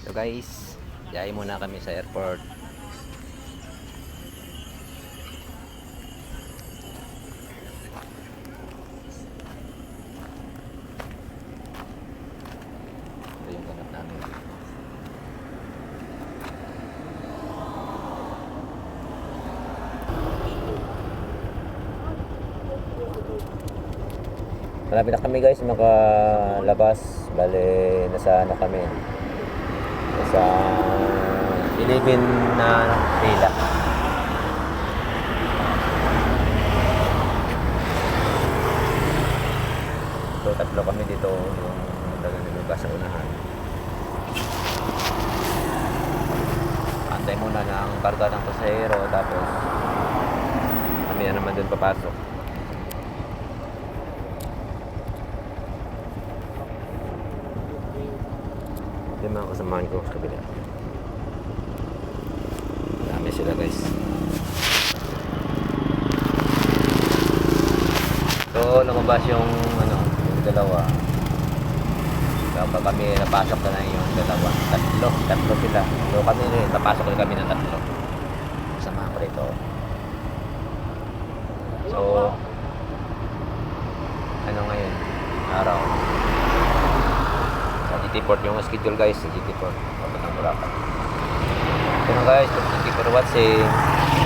So guys, yay muna kami sa airport. Ito yung ganap namin. Malapit na kami guys makalabas. Bale, nasa ano kami? Nasa 11 na pila. So, tatlo kami dito yung naglugas sa unahan. Antay muna ng karga ng pasahero tapos kami na naman dun papasok. Yung mga kasamahan ko sa kabila. Dami sila guys. So lumabas yung yung dalawa. Kapag kami napasok na yung dalawa. Tatlo sila. So kami rin, napasok rin kami ng tatlo. Kasama ko rito. So ngayon? Araw. GT Port yung schedule guys sa GT Port papuntang Boracay. So guys, thank you for watching.